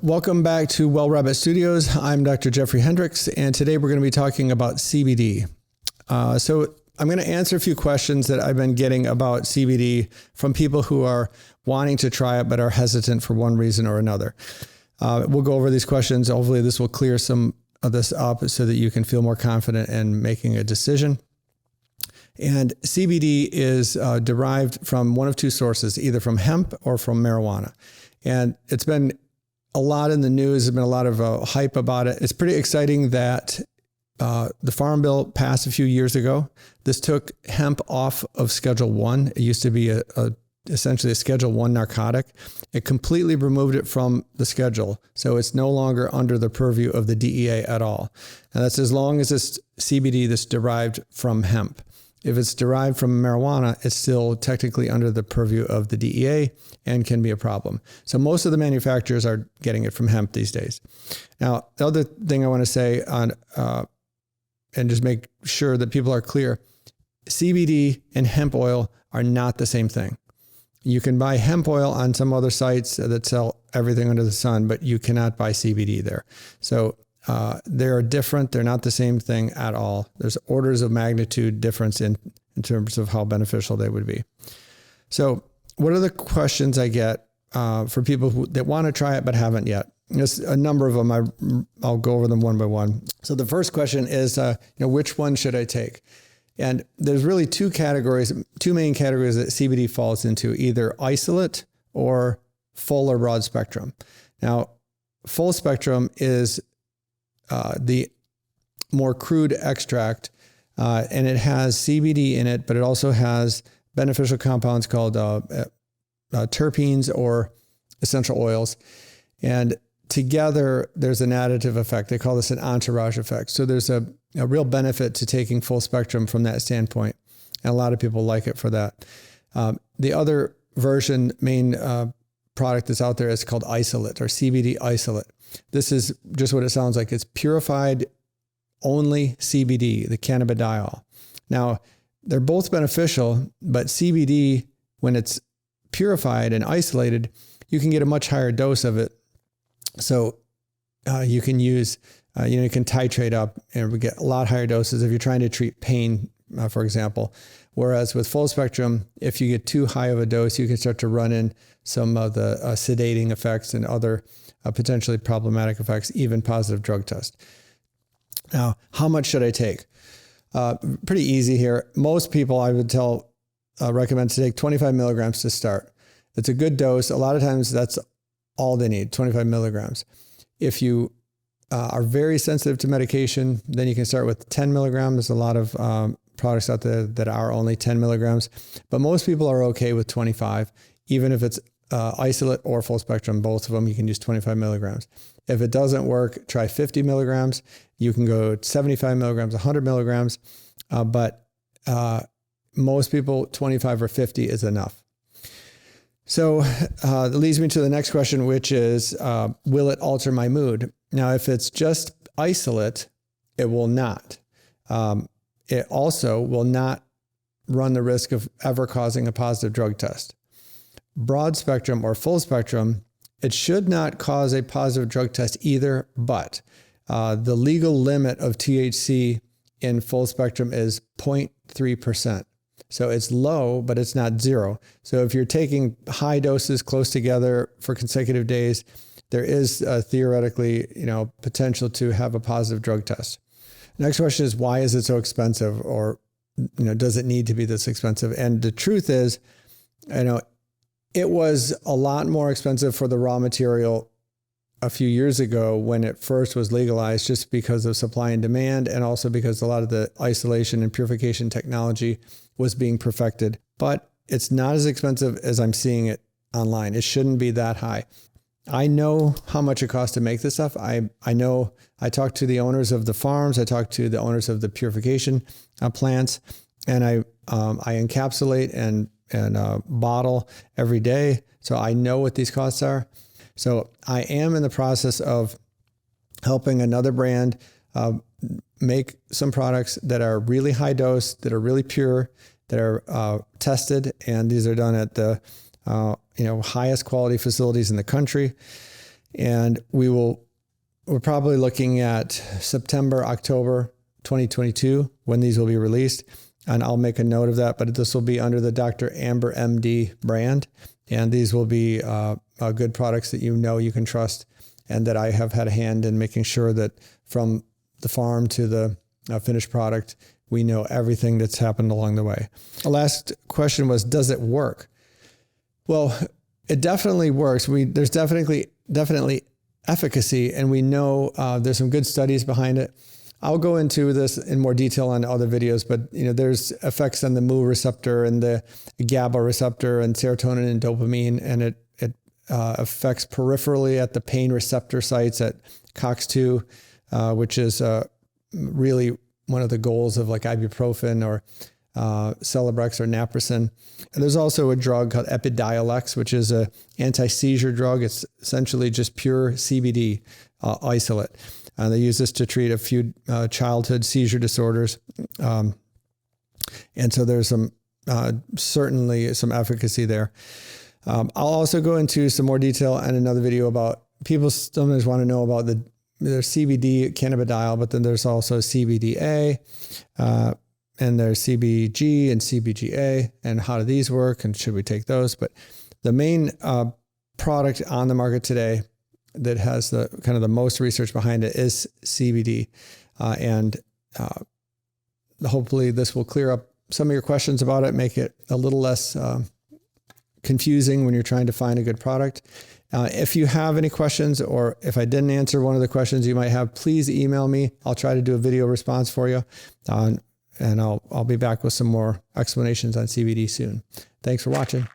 Welcome back to WellRabbit Studios. I'm Dr. Jeffrey Hendricks, and today we're going to be talking about CBD. So I'm going to answer a few questions that I've been getting about CBD from people who are wanting to try it but are hesitant for one reason or another. We'll go over these questions. Hopefully this will clear some of this up so that you can feel more confident in making a decision. And CBD is derived from one of two sources, either from hemp or from marijuana. And it's been a lot in the news. There's been a lot of hype about it. It's pretty exciting that the Farm Bill passed a few years ago. This took hemp off of Schedule 1. It used to be essentially a Schedule 1 narcotic. It completely removed it from the schedule. So it's no longer under the purview of the DEA at all. And that's as long as it's CBD that's derived from hemp. If it's derived from marijuana, it's still technically under the purview of the DEA and can be a problem. So most of the manufacturers are getting it from hemp these days. Now, the other thing I want to say on, and just make sure that people are clear, CBD and hemp oil are not the same thing. You can buy hemp oil on some other sites that sell everything under the sun, but you cannot buy CBD there. So they're different. They're not the same thing at all. There's orders of magnitude difference in terms of how beneficial they would be. So what are the questions I get for people that want to try it but haven't yet? There's a number of them. I'll go over them one by one. So the first question is, which one should I take? And there's really two main categories that CBD falls into, either isolate or full or broad spectrum. Now, full spectrum is the more crude extract, and it has CBD in it, but it also has beneficial compounds called terpenes or essential oils. And together, there's an additive effect. They call this an entourage effect. So there's a real benefit to taking full spectrum from that standpoint. And a lot of people like it for that. The other main product that's out there is called isolate, or CBD isolate. This is just what it sounds like. It's purified only CBD, the cannabidiol. Now, they're both beneficial, but CBD, when it's purified and isolated, you can get a much higher dose of it. So you can use, you can titrate up and we get a lot higher doses if you're trying to treat pain, for example. Whereas with full spectrum, if you get too high of a dose, you can start to run in some of the sedating effects and other potentially problematic effects, even positive drug test. Now, how much should I take? Pretty easy here. Most people I would recommend to take 25 milligrams to start. It's a good dose. A lot of times that's all they need, 25 milligrams. If you are very sensitive to medication, then you can start with 10 milligrams. There's a lot of products out there that are only 10 milligrams, but most people are okay with 25, even if it's isolate or full spectrum, both of them, you can use 25 milligrams. If it doesn't work, try 50 milligrams. You can go 75 milligrams, 100 milligrams, but most people, 25 or 50 is enough. So that leads me to the next question, which is, will it alter my mood? Now, if it's just isolate, it will not. It also will not run the risk of ever causing a positive drug test. Broad spectrum or full spectrum, it should not cause a positive drug test either, but the legal limit of THC in full spectrum is 0.3%. So it's low, but it's not zero. So if you're taking high doses close together for consecutive days, there is theoretically, potential to have a positive drug test. Next question is, why is it so expensive? Or, does it need to be this expensive? And the truth is, it was a lot more expensive for the raw material a few years ago when it first was legalized, just because of supply and demand, and also because a lot of the isolation and purification technology was being perfected. But it's not as expensive as I'm seeing it online. It shouldn't be that high. I know how much it costs to make this stuff. I know, I talked to the owners of the farms. I talked to the owners of the purification plants, and I encapsulate and bottle every day. So I know what these costs are. So I am in the process of helping another brand make some products that are really high dose, that are really pure, that are tested, and these are done at the highest quality facilities in the country. And we're probably looking at September, October 2022 when these will be released. And I'll make a note of that, but this will be under the Dr. Amber MD brand. And these will be good products that you can trust, and that I have had a hand in making sure that from the farm to the finished product, we know everything that's happened along the way. The last question was, does it work? Well, it definitely works. There's definitely efficacy, and we know there's some good studies behind it. I'll go into this in more detail on other videos, but there's effects on the mu receptor and the GABA receptor and serotonin and dopamine, and it affects peripherally at the pain receptor sites at COX-2, which is really one of the goals of like ibuprofen or Celebrex or naproxen. And there's also a drug called Epidiolex, which is a anti-seizure drug. It's essentially just pure CBD isolate. They use this to treat a few childhood seizure disorders. And so there's certainly some efficacy there. I'll also go into some more detail in another video about people sometimes want to know about there's CBD cannabidiol, but then there's also CBDA, and there's CBG and CBGA, and how do these work, and should we take those? But the main product on the market today that has the kind of the most research behind it is CBD, and hopefully this will clear up some of your questions about it, make it a little less confusing when you're trying to find a good product. If you have any questions, or if I didn't answer one of the questions you might have, please email me. I'll try to do a video response for you. And I'll be back with some more explanations on CBD soon. Thanks for watching.